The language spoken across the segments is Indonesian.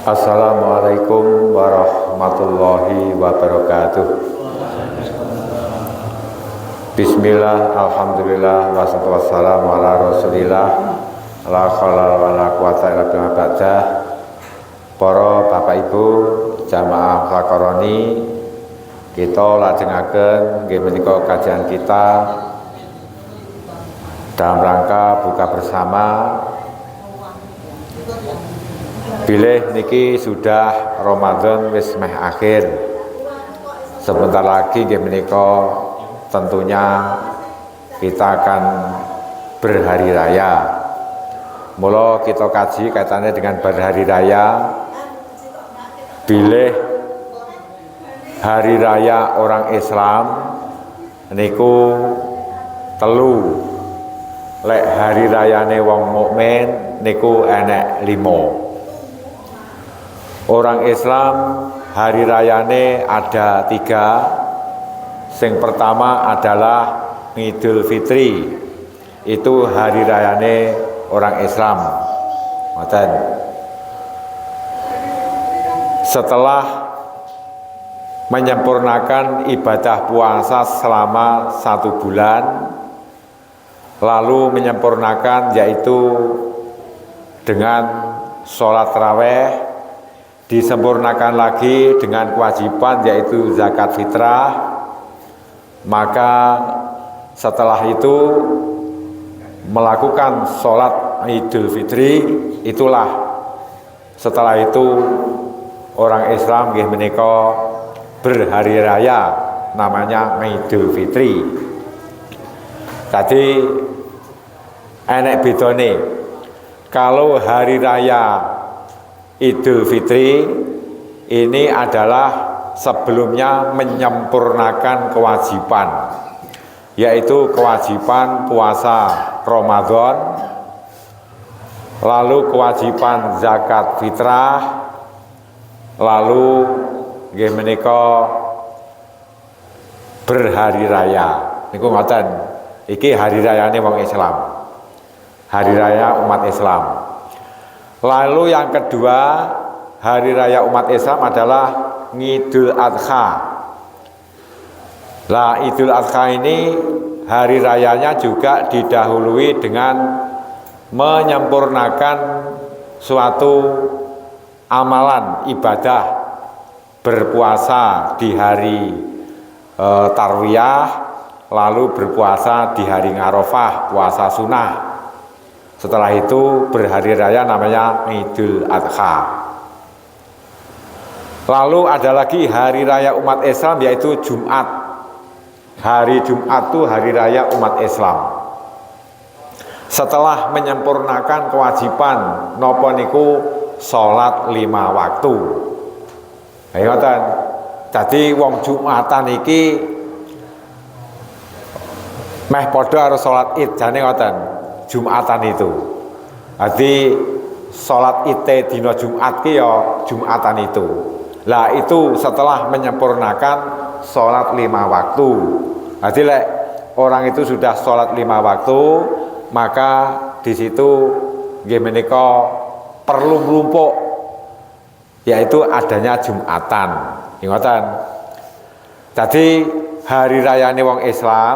Assalamualaikum warahmatullahi wabarakatuh. Bismillah, alhamdulillah, wassalatu wassalamu ala rasulillah, la khalal wa la quwata illa billah. Para bapak ibu jamaah Fakoroni, kita lajengaken nggih menika kajian kita dalam rangka buka bersama. Bilih niki sudah Ramadan wis meh akhir. Sebentar lagi nggih menika tentunya kita akan berhari raya. Mula kita kaji kaitannya dengan berhari raya. Bilih hari raya orang Islam niku telu. Lek hari rayane wong mukmin niku enek 5. Orang Islam hari rayane ada 3. Yang pertama adalah Idul Fitri. Itu hari rayane orang Islam. Setelah menyempurnakan ibadah puasa selama 1 bulan, lalu menyempurnakan yaitu dengan sholat tarawih, disempurnakan lagi dengan kewajiban yaitu zakat fitrah. Maka setelah itu melakukan sholat Idul Fitri, itulah setelah itu orang Islam nggih menika berhari raya, namanya Idul Fitri. Tadi enek bedone. Kalau hari raya Idul Fitri ini adalah sebelumnya menyempurnakan kewajiban, yaitu kewajiban puasa Ramadan, lalu kewajiban zakat fitrah, lalu nggih menika berhari raya. Niku ngoten, iki hari rayane wong Islam, hari raya umat Islam. Lalu yang kedua, hari raya umat Islam adalah Idul Adha. Lah Idul Adha ini hari rayanya juga didahului dengan menyempurnakan suatu amalan ibadah, berpuasa di hari Tarwiyah, lalu berpuasa di hari Arafah, puasa sunnah. Setelah itu berhari raya namanya Idul Adha. Lalu ada lagi hari raya umat Islam yaitu Jumat. Hari Jumat itu hari raya umat Islam. Setelah menyempurnakan kewajiban napa niku salat 5 waktu. Ayo ngoten. Dadi wong Jumatan iki meh padha karo salat Id, jane ngoten. Jumatan itu. Jadi salat Id dina Jumat ki ya Jumatan itu. Lah itu setelah menyempurnakan salat 5 waktu. Jadi lek orang itu sudah salat 5 waktu, maka di situ nggih menika perlu nglumpuk, yaitu adanya Jumatan. Ngoten. Jadi hari rayane wong Islam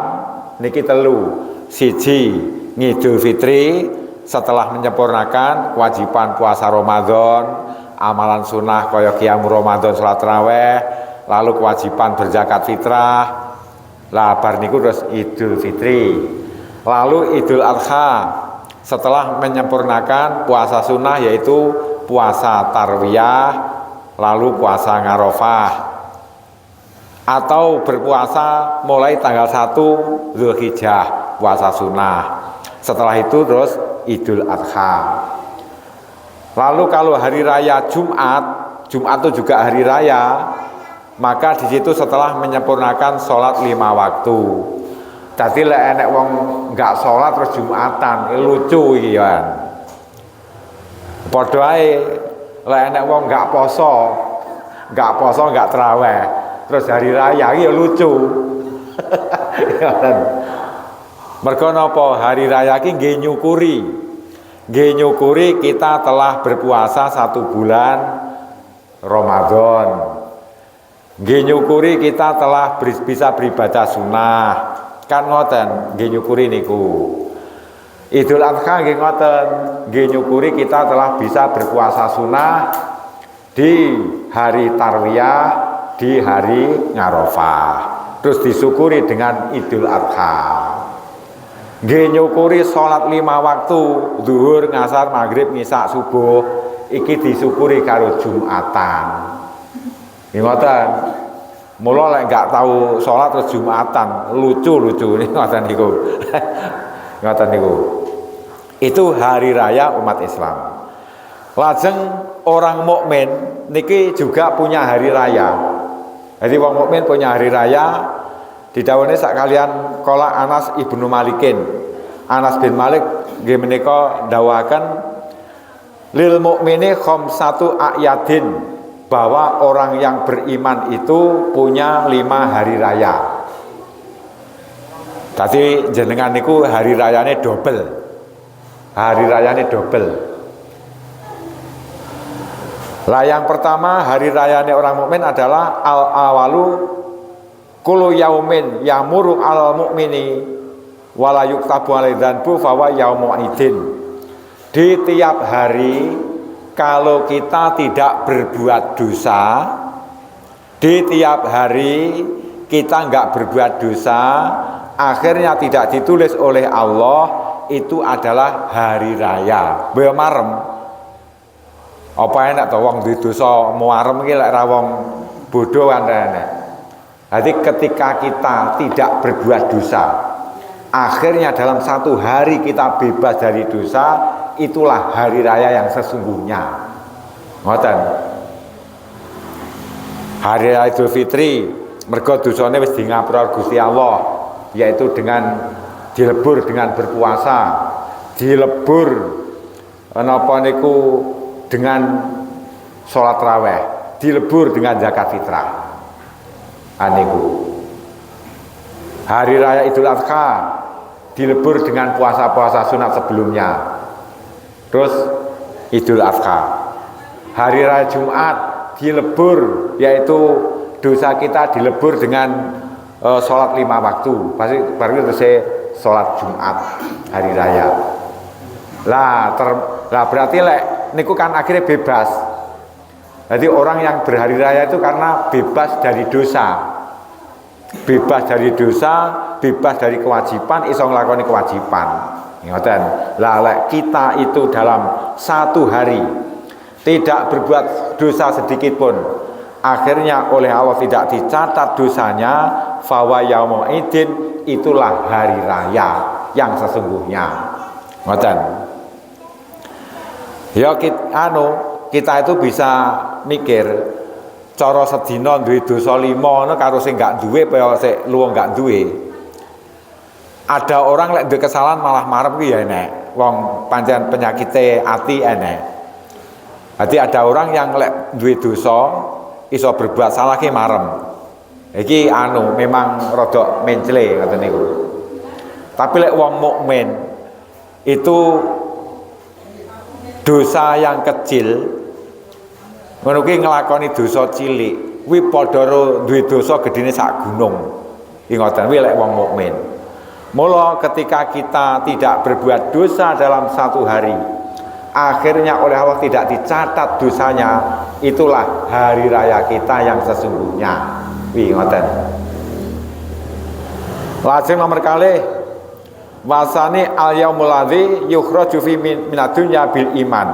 niki telu. Siji Idul Fitri, setelah menyempurnakan kewajiban puasa Ramadan, amalan sunnah kaya qiyam Ramadan, salat tarawih, lalu kewajiban berzakat fitrah. Lah bar niku terus Idul Fitri. Lalu Idul Adha, setelah menyempurnakan puasa sunnah yaitu puasa Tarwiyah, lalu puasa Arafah, atau berpuasa mulai tanggal 1 Zulhijjah, puasa sunnah. Setelah itu terus Idul Adha. Lalu kalau hari raya Jumat, Jumat itu juga hari raya, maka di situ setelah menyempurnakan sholat 5 waktu. Jadi lek enek wong enggak sholat terus Jumatan, lucu iki kan. Padha ae lek enek wong enggak poso, enggak tarawih, terus hari raya iki ya lucu. Mergo napa hari raya iki nggih nyukuri. Nggih nyukuri kita telah berpuasa 1 bulan Ramadan. Nggih nyukuri kita telah bisa beribadah sunnah. Kan ngoten, nggih nyukuri niku. Idul Adha nggih ngoten, nggih nyukuri kita telah bisa berpuasa sunnah di hari Tarwiyah, di hari Arafah. Terus disyukuri dengan Idul Adha. Nggih nyukuri salat 5 waktu, zuhur, ngasar, maghrib, isya, subuh, iki disyukuri karo Jumatan. Nggih ngoten. Mula lek gak tahu salat terus Jumatan, lucu-lucu ngoten niku. Ngoten niku. Itu hari raya umat Islam. Lajeng orang mukmin niki juga punya hari raya. Jadi wong mukmin punya hari raya. Didhawuhne sak kalian kala Anas ibnu Malikin. Anas bin Malik nggih menika ndawuhaken lil mukmini khamsatu a'yadin, bahwa orang yang beriman itu punya 5 hari raya. Tadi jenengan niku hari rayane double. Hari rayane double. Lah yang pertama hari rayane orang mukmin adalah al awalu kullu yaumin yamuru al mukmini wala yuktabu alaihi dzanbu fawa yaumu idin. Di tiap hari kalau kita tidak berbuat dosa, di tiap hari kita enggak berbuat dosa, akhirnya tidak ditulis oleh Allah, itu adalah hari raya. Boyo marem. Apa enak to wong duwe dosa muarem iki lek ra wong bodho kan enak. Jadi ketika kita tidak berbuat dosa, akhirnya dalam 1 hari kita bebas dari dosa, itulah hari raya yang sesungguhnya. Ngoten. Hari raya Idul Fitri mergo dosane wis di ngapura Gusti Allah, yaitu dengan dilebur dengan berpuasa, dilebur napa niku dengan sholat raweh, dilebur dengan zakat fitrah. Aniku. Hari raya Idul Adha dilebur dengan puasa-puasa sunat sebelumnya. Terus Idul Adha. Hari raya Jumat dilebur, yaitu dosa kita dilebur dengan sholat 5 waktu. Baru itu saya sholat Jumat hari raya. Lah berarti niku kan akhirnya bebas. Jadi orang yang berhari raya itu karena bebas dari dosa. Bebas dari dosa, bebas dari kewajiban, iso nglakoni kewajiban. Ngoten. Lah kita itu dalam 1 hari tidak berbuat dosa sedikit pun, akhirnya oleh Allah tidak dicatat dosanya, fawa yaumu idin, itulah hari raya yang sesungguhnya. Ngoten. Ya kita itu bisa mikir cara sedina duwe dosa 5 ngono karo sing gak duwe kaya sik luwung gak duwe. Ada orang lek duwe kesalahan malah marem ki ya enek. Wong pancen penyakite ati enek. Jadi ada orang yang lek duwe dosa iso berbuat salah ki marem. Iki memang rada mencle ngoten niku. Tapi lek wong mukmin itu dosa yang kecil ngono ki nglakoni dosa cilik kuwi padha duwe dosa gedene sak gunung. Iki ngoten kuwi lek wong mukmin. Mula ketika kita tidak berbuat dosa dalam 1 hari, akhirnya oleh Allah tidak dicatat dosanya, itulah hari raya kita yang sesungguhnya. Kuwi ngoten. Lajeng nomor kalih wasani al yaumul ladzi yukhraju fi minad dunya bil iman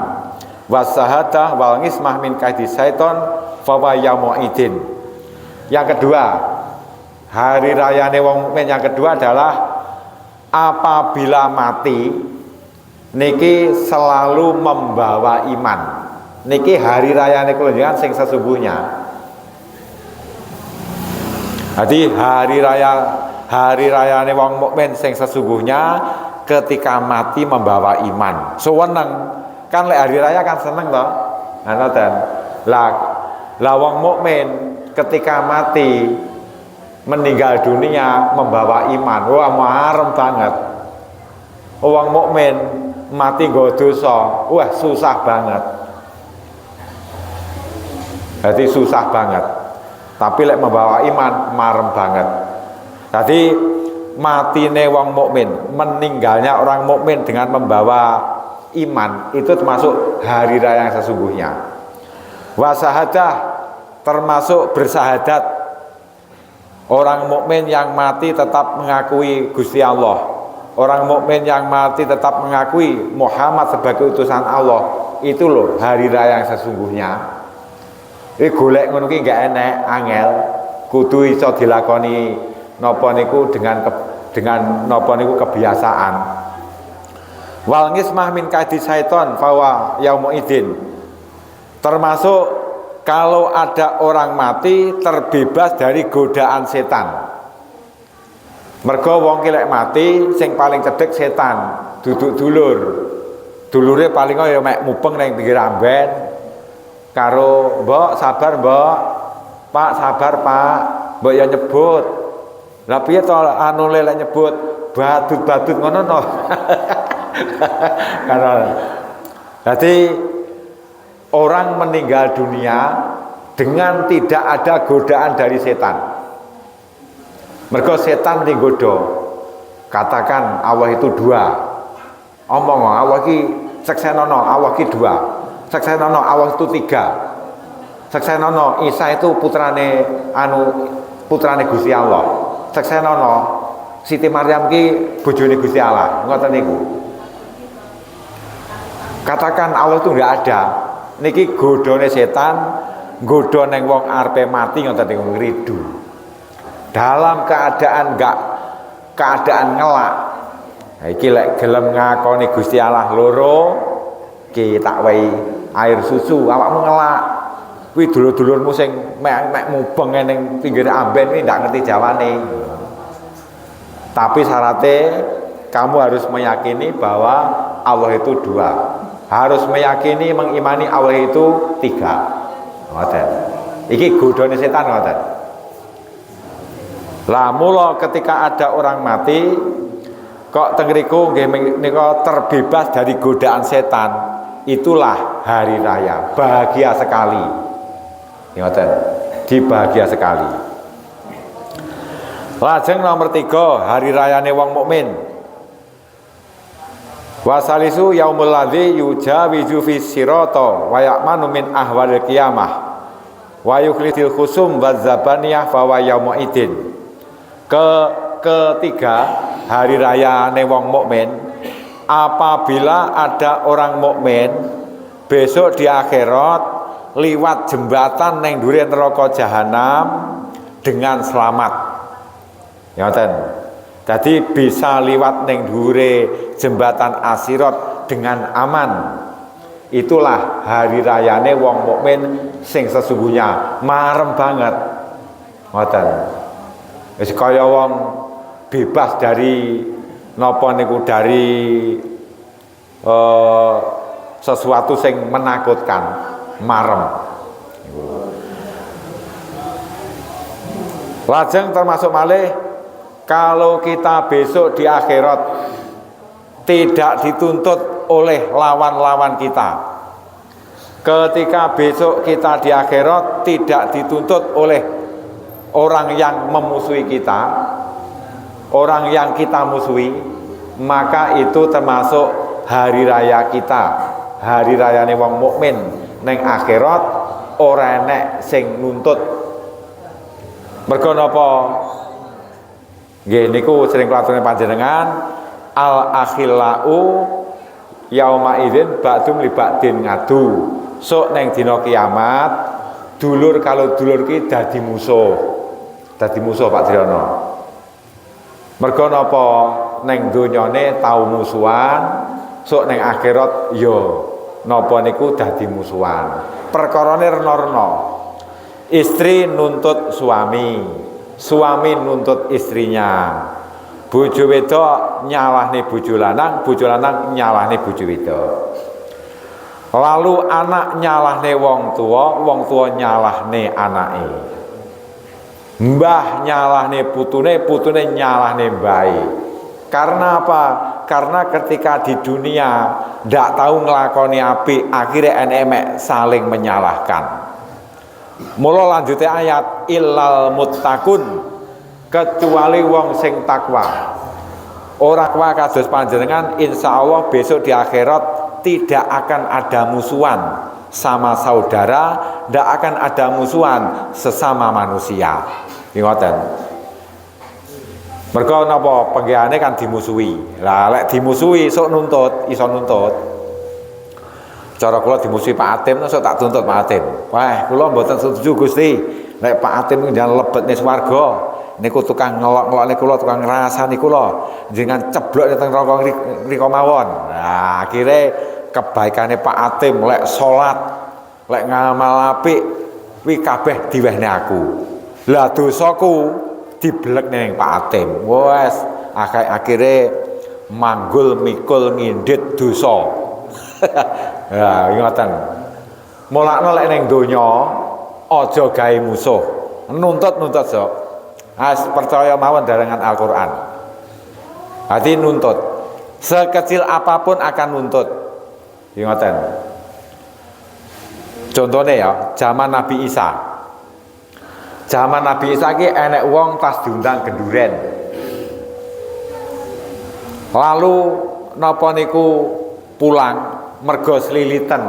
wasahadah wal ngismah min kaidi syaiton fawa yaumu idin. Yang kedua, hari rayane wong mukmin yang kedua adalah apabila mati niki selalu membawa iman. Niki hari rayane kula jenengan sing sesungguhnya. Jadi hari rayane wong mukmin sing sesungguhnya ketika mati membawa iman. Seneng. Kan lek hari raya kan seneng toh. Ngoten. Lah wong mukmin ketika mati meninggal dunia membawa iman. Wah, marem banget. Wong mukmin mati nggo dosa, wah susah banget. Jadi susah banget. Tapi lek membawa iman marem banget. Jadi matine wong mukmin, meninggalnya orang mukmin dengan membawa iman itu termasuk hari raya yang sesungguhnya. Wasahadah termasuk bersahadat. Orang mukmin yang mati tetap mengakui Gusti Allah. Orang mukmin yang mati tetap mengakui Muhammad sebagai utusan Allah. Itu loh hari raya yang sesungguhnya. Iki golek ngono ki gak enek, angel. Kudu iso dilakoni napa niku dengan napa niku kebiasaan. Wal ngismah min kaidi syaiton fawa yaumuidin. Termasuk kalau ada orang mati terbebas dari godaan setan. Mergo wong ki lek mati sing paling cedhek setan, duduk dulur. Dulure paling ya mek mupeng ning pinggir amben karo mbok sabar mbok, Pak sabar Pak, mbok ya nyebut. Lah piye to anu lek nyebut badut-badut ngono no. Karena jadi orang meninggal dunia dengan tidak ada godaan dari setan. Mergo setan digoda. Katakan Allah itu dua. Omong Allah ki seksenono Allah ki dua. Seksenono Allah itu tiga. Seksenono Isa itu putrane putrane Gusti Allah. Seksenono Siti Maryam ki bojone Gusti Allah. Ngoten niku. Katakan Allah itu enggak ada. Niki godone setan, nggodha ning wong arepe mati ngoten niku ngridu. Dalam keadaan ngelak. Iki lek gelem ngakoni Gusti Allah loro, ki tak wehi air susu, awakmu ngelak. Kuwi dulur-dulurmu sing mek mubeng ning pinggir amben kuwi ndak ngerti jawane. Tapi syaratnya kamu harus meyakini bahwa Allah itu dua. Harus meyakini mengimani Allah itu tiga. Ngoten. Iki godhone setan ngoten. Lah mula ketika ada orang mati kok teng mriku nggih menika terbebas dari godaan setan, itulah hari raya. Bahagia sekali. Ngoten. Dibahagia sekali. Lajeng nomor 3 hari rayane wong mukmin. Wasalisu yaumul ladzi yujawizu fi sirata wa ya'manu min ahwalil qiyamah wa yukhlisul khusum wazzabaniyah fa wa yaumuidin. Ketiga hari raya ne wong mukmin, apabila ada orang mukmin besok di akhirat liwat jembatan neng dhuwure neraka jahanam dengan selamat. Ngoten. Jadi bisa liwat neng dhuwure jembatan asirat dengan aman. Itulah hari rayane wong mukmin sing sesungguhnya, marem banget. Ngoten. Wis kaya wong bebas dari napa niku dari sesuatu sing menakutkan, marem. Lajeng termasuk malih kalau kita besok di akhirat tidak dituntut oleh lawan-lawan kita. Ketika besok kita di akhirat tidak dituntut oleh orang yang memusuhi kita, orang yang kita musuhi, maka itu termasuk hari raya kita, hari rayane wong mukmin neng akhirat ora enek sing nuntut. Mergo napa? Nggih niku sering kelaturane panjenengan al akhillau yauma idzin ba'dum li ba'din ngadu. Sok neng dina kiamat dulur kalau dulur ki dadi musuh. Dadi musuh Pak Triyono. Mergo napa ning donyane tau musuhan, sok ning akhirat ya napa niku dadi musuhan. Perkarane rena-rena. Istri nuntut suami, suami nuntut istrinya. Bojo wedok nyalahne bojo lanang nyalahne bojo wedok. Lalu anak nyalahne wong tua nyalahne anake. Mbah nyalahne putune nyalahne mbahe. Karena apa? karena ketika di dunia ndak tahu nglakoni apik, akhirnya enek saling menyalahkan. Mula lanjutnya ayat illal muttaqun, kecuali wong sing takwa. Ora kwa kados panjenengan, insyaallah besok di akhirat tidak akan ada musuhan sama saudara, tidak akan ada musuhan sesama manusia. Ngoten. Mergo napa penggihane kan dimusuhi. Lah lek dimusuhi sok nuntut, iso nuntut. Cara kula dimusuhi Pak Atim, sok tak tuntut Pak Atim. Wah, kula mboten setuju Gusti. Lek Pak Atim niku jangan lebetne swarga. Niku tukang ngelok-ngelokne kula, tukang ngrasani kula. Jenengan ceblok teng neraka ngriko mawon. Nah, akhire kebaikane Pak Atim lek salat, lek ngamal apik, kuwi kabeh diwehne aku. Lah dosaku dibelekne ning Pak Atim. Wes, akhire manggul mikul ngindit dosa. Ya, ingatan. Mulakno lek ning donya aja gawe musuh. Nuntut sok. Percaya mawon darengan Al-Qur'an. Hati nuntut. Sekecil apapun akan nuntut. Ingatan. Contohnya ya, zaman Nabi Isa. Zaman Nabi Isa ki enek wong tas diundang genduren. Lalu napa niku pulang mergo slilitan.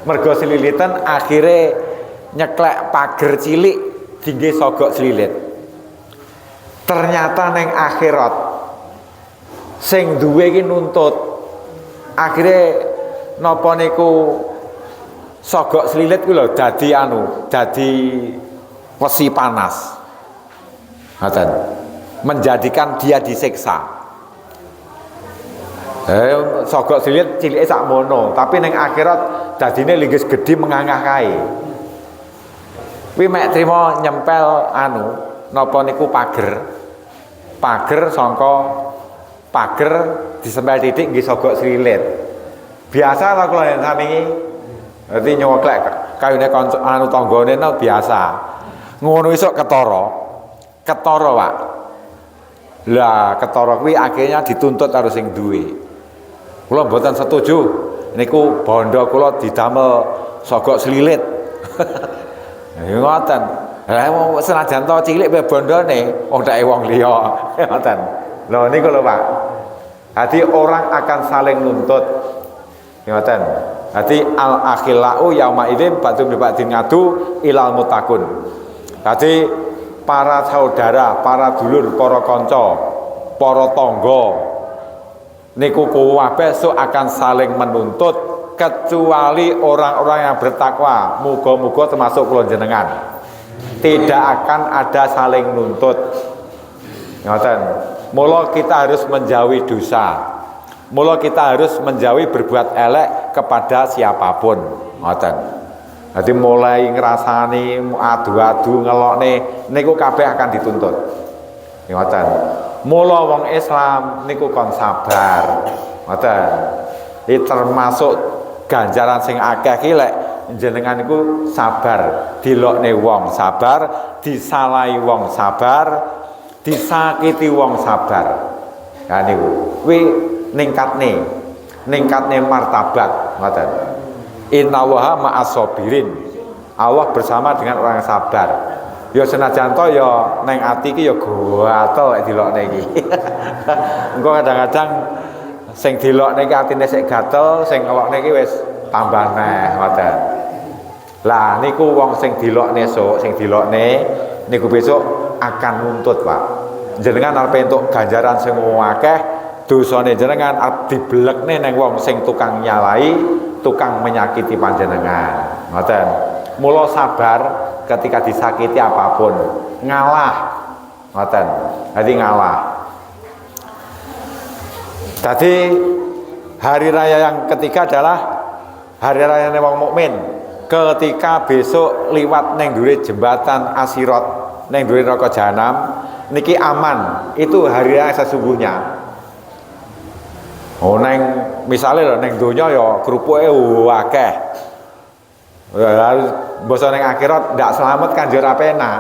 Mergo slilitan akhire nyeklek pager cilik dingge sogok slilit. Ternyata neng akhirat sing duwe iki nuntut. Akhire napa niku sogok slilit ku lho dadi wesi panas. Ngoten. Menjadikan dia disiksa. Sogok slilit cilike sakmono, tapi neng akhirat dadine linggis gedhi mengangah kae. Kuwi mek trimo nyempel napa niku pager sangka pager disempel titik nggih sogok slilit. Biasa lah kula yen sami dadi nyoklek kayune kanca tanggane biasa. Ngono isuk ketara, Pak. Lah ketara kuwi akhirnya dituntut karo sing duwe. Kula mboten setuju niku bondo kula didamel sogok slilit. Ya ngoten. Lah senajan to cilik pe bondone wong dake wong liya. Ngoten. Lho niku lho Pak. Hati orang akan saling nuntut. Ngoten. Hati al akhilau yauma idzin batu bi ba'din ngadu ilal mutakun. Hati para saudara, para dulur, para kanca, para tangga niku kabeh akan saling menuntut kecuali orang-orang yang bertakwa. Muga-muga termasuk kula jenengan. Tidak akan ada saling nuntut. Ngoten. Mula kita harus menjauhi dosa. Mula kita harus menjauhi berbuat elek kepada siapapun. Ngoten. Jadi mulai ngrasani adu-adu ngelokne niku kabeh akan dituntut. Ngoten. Mula wong Islam niku kon sabar. Ngoten. Iki termasuk ganjaran sing akeh ki lek jenengan niku sabar, dilokne wong sabar, disalahi wong sabar, disakiti wong sabar. Nah niku kuwi ningkatne martabat ngoten. Innallaha ma'as-sabirin. Allah bersama dengan orang yang sabar. Ya senajan to ya ning ati iki ya gatel lek dilokne iki. Engko kadang-kadang sing dilokne iki atine sik gatel, sing ngelokne iki wis tambah neh ngoten. Lah niku wong sing dilokne sing dilokne niku besok akan nuntut, Pak. Jenengan arep entuk ganjaran sing akeh, dosane jenengan arep dibelekne ning wong sing tukang nyalai, tukang menyakiti panjenengan. Ngoten. Mula sabar ketika disakiti apapun, ngalah. Ngoten. Dadi ngalah. Jadi hari raya yang ketiga adalah hari raya wong mukmin. Ketika besok liwat neng dure jembatan Asirat, neng dure neraka jahanam, niki aman. Itu hari raya sesungguhnya. Oh neng misalnya neng donya ya kerupuke akeh. Lalu basa neng akhirat ndak selamat kan yo ora penak.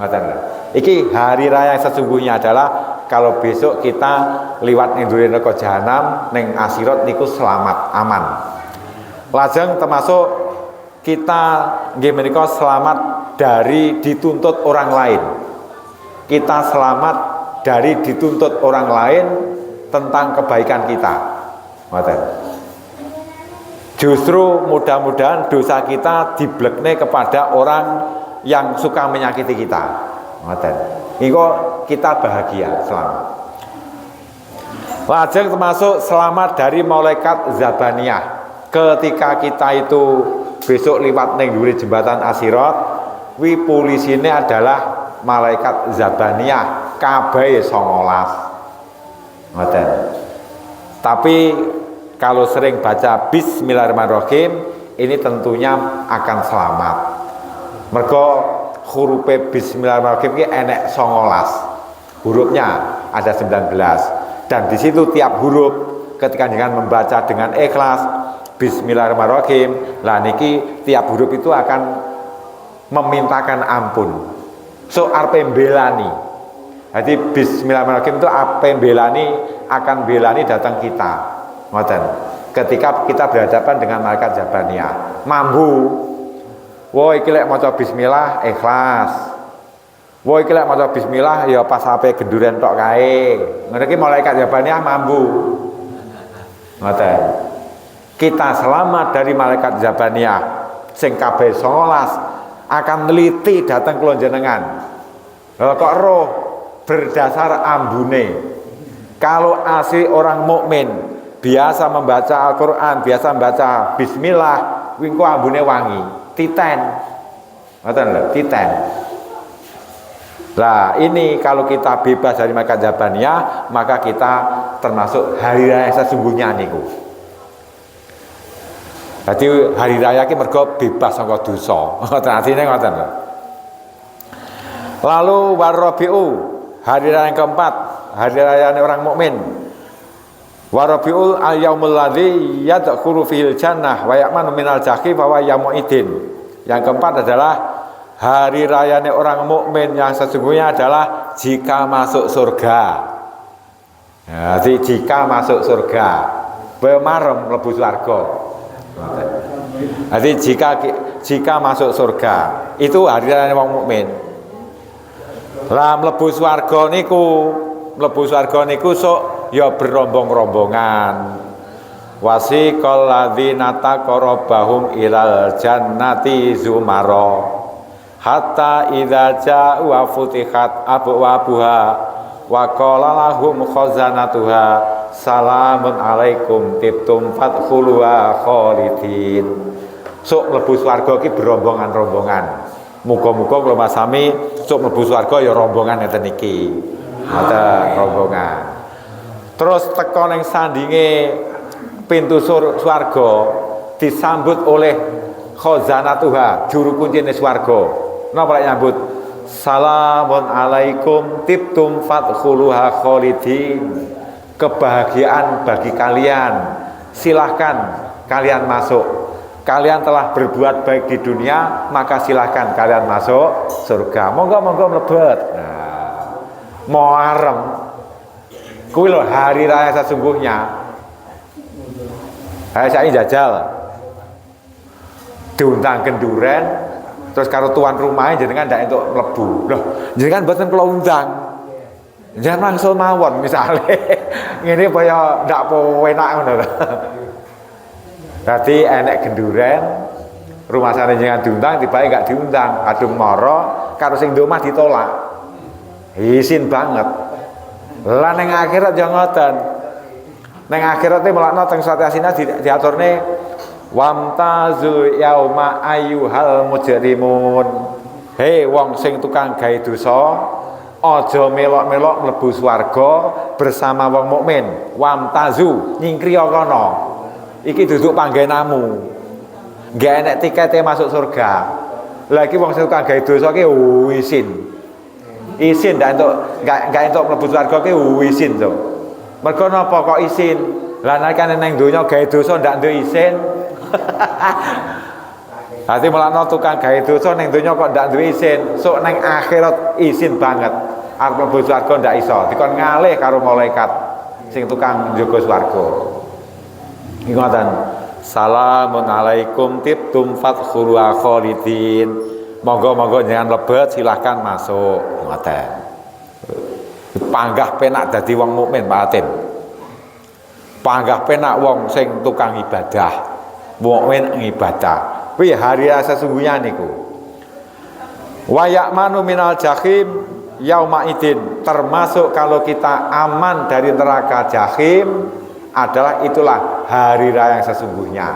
Ngoten. Iki hari raya sesungguhnya adalah kalau besok kita liwat ning dhuwure neraka jahanam ning akhirat niku selamat aman. Lajeng termasuk kita nggih menika selamat dari dituntut orang lain. Kita selamat dari dituntut orang lain tentang kebaikan kita. Ngoten. Justru mudah-mudahan dosa kita diblekne kepada orang yang suka menyakiti kita. Ngoten. Niku kita bahagia selamat. Lajeng termasuk selamat dari malaikat zabaniyah. Ketika kita itu besok liwat ning dhuwure jembatan As-Sirat, wi polisine adalah malaikat zabaniyah, kabeh 19. Ngoten. Tapi kalau sering baca Bismillahirrahmanirrahim, ini tentunya akan selamat. Mergo huruf Bismillahirrahmanirrahim ini enek 19. Hurufnya ada 19. Dan di situ tiap huruf ketika dengan membaca dengan ikhlas Bismillahirrahmanirrahim, lah niki tiap huruf itu akan memintakan ampun. So arep belani. Jadi Bismillahirrahmanirrahim itu apa belani akan belani datang kita. Ngoten. Ketika kita berhadapan dengan malaikat zabaniyah, mambu. Woi iki lek maca bismillah ikhlas. Woi iki lek maca bismillah ya pas ape genduren tok kae. Ngono iki malaikat zabaniyah mambu. Ngoten. Kita selamat dari malaikat zabaniyah sing kabeh 19 akan neliti datang kula jenengan. Kok roh berdasar ambune. Kalau asli orang mukmin biasa membaca Al-Qur'an, biasa membaca bismillah, wingko ambune wangi, titen. Ngoten lho, titen. Lah, ini kalau kita bebas dari malaikat zabaniyah, maka kita termasuk hari raya sesungguhnya niku. Jadi hari raya ki mergo bebas saka dosa. Ngoten artine ngoten lho. Lalu warabiu, hari raya yang keempat, hari raya orang mukmin. Warabiul al-yaumul ladzi yadkhulu fil jannah wa ya'manu minal jahim wa yaumuidin. Yang keempat adalah hari raya orang mukmin yang sesungguhnya adalah jika masuk surga. Jadi jika masuk surga, bemarem mlebu swarga. Jadi jika masuk surga, itu hari raya wong mukmin. Lah mlebu swarga niku sok ya berombong-rombongan. Wasiqal ladzina taqarrabahum ilal jannati zumara hatta idza ja'u wa futihat abwabuha wa qala lahum khazanatuha salamun alaikum tibtum fadkhuluha khalidin. Sok mlebu swarga iki berombongan-rombongan. Muga-muga kula masami sok mlebu swarga ya rombongan ngeten iki. Ngoten rombongan. Terus teka ning sandinge pintu swarga disambut oleh khazanatuha, juru kuncine swarga. Napa lek nyambut? Salamun alaikum tibtum fadkhuluha khalidin. Kebahagiaan bagi kalian. Silahkan kalian masuk. Kalian telah berbuat baik di dunia, maka silahkan kalian masuk surga. Monggo mlebet. Nah, Muharram kuwi lho hari raya sesungguhnya. Saya jajal diundang kenduren terus karo tuan rumahnya jenengan ndak entuk mlebu. Loh, jenengan mboten kula undang. Jangan langsung mawon misale. Ngene kaya ndak penak ngono lho. Dadi enek genduren rumah sana jenengan diundang tiba-tiba enggak diundang, kadung mara karo sing di omah ditolak. Isin banget. Lah ning akhirat ya ngoten. Ning akhirat e melakno teng surat Yasin diaturne wamtazu yauma ayyuhal mujrimun. Hei wong sing tukang gawe dosa, aja melok-melok mlebu swarga bersama wong mukmin. Wamtazu nyingkriya kono. Iki duduk panggenamu. Nggak enek tikete masuk surga. Lah iki wong sing tukang gawe dosa ki isin. Isin ndak entuk mlebu swarga ki isin to. Mergo napa kok isin? Lah nalikane ning donya gawe dosa ndak duwe isin. Hati melakno tukang gawe dosa ning donya kok ndak duwe isin. Sok ning akhirat isin banget. arep mlebu swarga ndak iso, dikon ngalih karo malaikat sing tukang njaga swarga. Iki ngoten. Salamun alaikum tibtum fadkhulu khalidin. Monggo-monggo jangan lebet, silahkan masuk. Ngoten. Panggah penak dadi wong mukmin Pak Atin. Panggah penak wong sing tukang ibadah. Mukmin ngibadah. Kuwi hari raya sesungguhnya niku. Wa ya'manu minal jahim yauma idin, termasuk kalau kita aman dari neraka jahim adalah itulah hari raya yang sesungguhnya.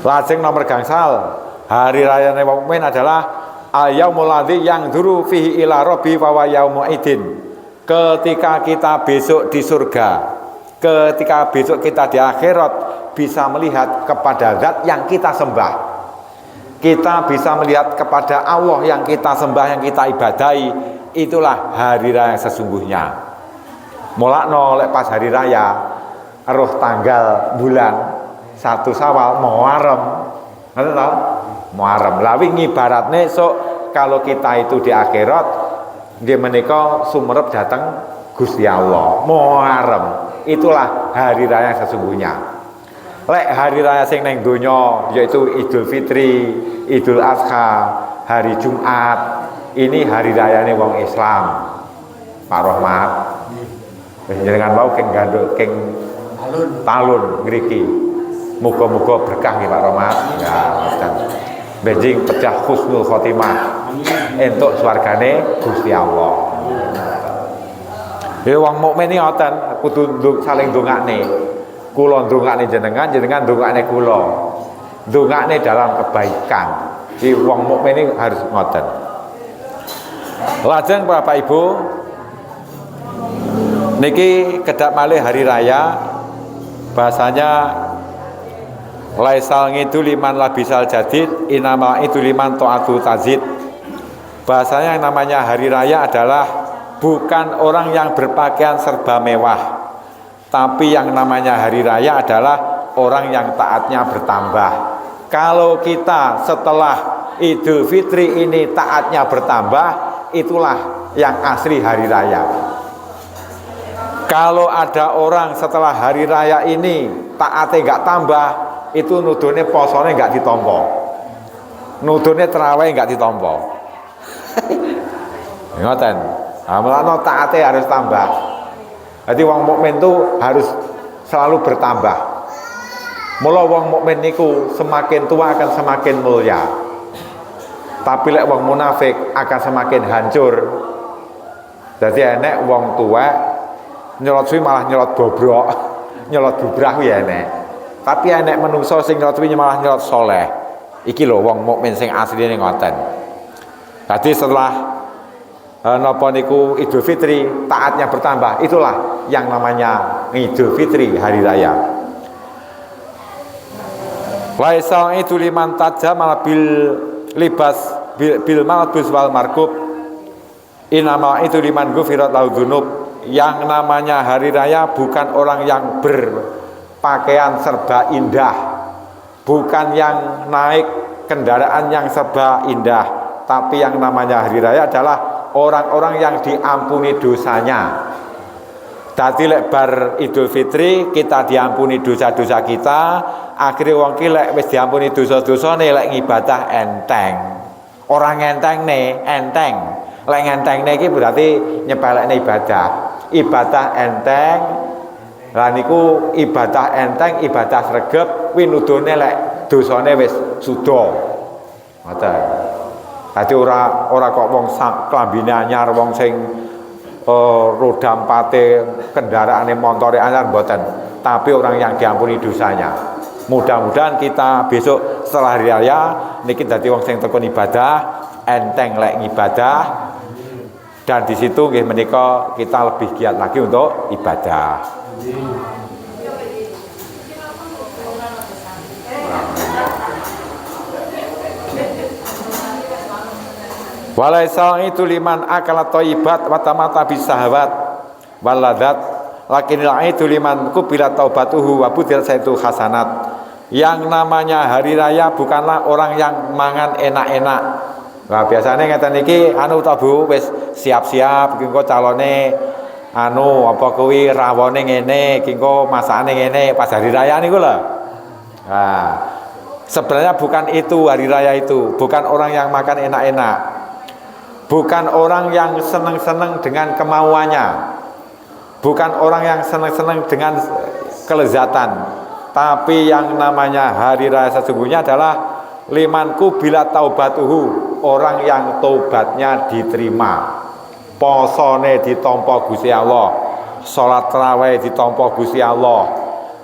Lajeng nomor gangsal, hari raya wong mukmin adalah al-yaumul ladzi yang duru fihi ila rabbi wa yaumu idin. Ketika kita besok di surga, ketika besok kita di akhirat bisa melihat kepada zat yang kita sembah. Kita bisa melihat kepada Allah yang kita sembah, yang kita ibadahi. Itulah hari raya yang sesungguhnya. Mulakno lek pas hari raya roh tanggal bulan 1 Syawal Muharram. Ngerti ta? Muharram. Lah wingi ibaratne sok kalau kita itu di akhirat nggih menika sumerep dateng Gusti Allah. Muharram. Itulah hari raya yang sesungguhnya. Lek hari raya sing neng donya yaitu Idul Fitri, Idul Adha, hari Jumat, ini hari rayane wong Islam. Pak Rahmat. Jenengan mau keng gandul keng talun ngriki. Muga-muga berkah nggih Pak Rahmat. Ya, dan benjing pecah husnul khotimah. Entuk swargane Gusti Allah. Ya wong mukmin iki ngoten, kudu saling ndongakne. Kula ndongakne jenengan, jenengan ndongakne kula. Ndongakne dalam kebaikan. Di wong mukmin ini harus ngoten. Lajeng Bapak Ibu, niki kedak malih hari raya bahasanya laisal ngidul liman labisal jadid inama itu liman ta'atu tazid. Bahasanya yang namanya hari raya adalah bukan orang yang berpakaian serba mewah, tapi yang namanya hari raya adalah orang yang taatnya bertambah. Kalau kita setelah Idul Fitri ini taatnya bertambah, itulah yang asli hari raya. Kalau ada orang setelah hari raya ini taatnya nggak tambah, itu nudune posone nggak ditompo, nudune terawih nggak ditompo. Ngoten. Amalano taatnya harus tambah. Jadi wong mukmin itu harus selalu bertambah. Mula wong mukmin niku semakin tua akan semakin mulia. Tapi lek wong munafik akan semakin hancur. Jadi enek wong tua nyelot suwi malah nyelot bobrok, nyelot bubrah kuwi enek. Tapi enek menungso sing nyelot suwi malah nyelot soleh. Iki lho wong mukmin sing asline ngoten. Jadi setelah napa niku Idul Fitri taatnya bertambah, itulah yang namanya Idul Fitri hari raya. Laisa itu liman tajama bil libas bil malbus wal markub inama itu liman gufirat lahu dzunub. Yang namanya hari raya bukan orang yang berpakaian serba indah, bukan yang naik kendaraan yang serba indah, tapi yang namanya hari raya adalah orang-orang yang diampuni dosanya. Dadi lek bar Idul Fitri kita diampuni dosa-dosa kita, akhirnya wong ki lek wis diampuni dosa-dosane lek ngibadah enteng. Orang entengne enteng. Lek entengne iki berarti nyepelekne ibadah. Ibadah enteng. Lah niku ibadah enteng, ibadah sregep kuwi nudune lek dosane wis suda. Ngoten. Dadi ora kok wong klambine anyar, wong sing roda empate kendaraane montore anyar mboten, tapi orang yang diampuni dosanya. Mudah-mudahan kita besok setelah hari raya niki dadi wong sing tekun ibadah, enteng lek ngibadah, dan di situ nggih menika kita lebih giat lagi untuk ibadah. Walaisa itu liman akala thayyibat wa tamata bisahawat waladat lakinil itu liman kubila taubatuhu wa budil saitu hasanat. Yang namanya hari raya bukanlah orang yang mangan enak-enak. Nah, biasanya ngeten iki anu ta Bu, wis siap-siap iki engko calone anu apa kuwi rawone ngene, iki engko masakane ngene pas hari raya niku lho. Nah, sebenarnya bukan itu hari raya itu, bukan orang yang makan enak-enak. Bukan orang yang seneng-seneng dengan kemauannya. Bukan orang yang seneng-seneng dengan kelezatan. Tapi yang namanya hari raya sesungguhnya adalah limanku bila taubatuhu, orang yang tobatnya diterima, posone ditampa Gusti Allah, salat tarawih ditampa Gusti Allah,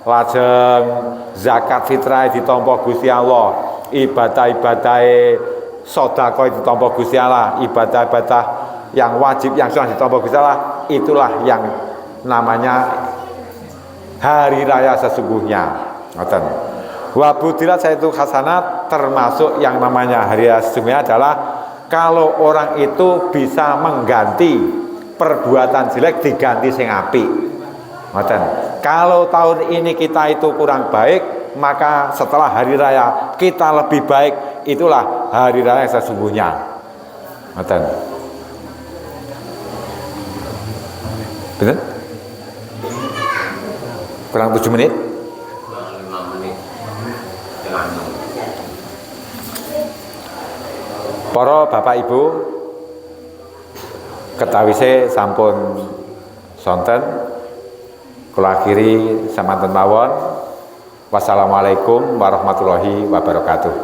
lajeng zakat fitrah ditampa Gusti Allah, ibadah-ibadah sedekah ditampa Gusti Allah, ibadah-ibadah yang wajib yang sudah ditampa Gusti Allah, itulah yang namanya hari raya sesungguhnya. Ngoten. Wa budirat saitu hasanat, termasuk yang namanya hari raya sesungguhnya adalah kalau orang itu bisa mengganti perbuatan jelek diganti sing apik. Ngoten. Kalau tahun ini kita itu kurang baik, maka setelah hari raya kita lebih baik, itulah hari raya sesungguhnya. Ngoten. Betul? Kurang 7 menit? Para bapak ibu ketawise sampun sonten kula akhiri samanten mawon. Wassalamualaikum warahmatullahi wabarakatuh.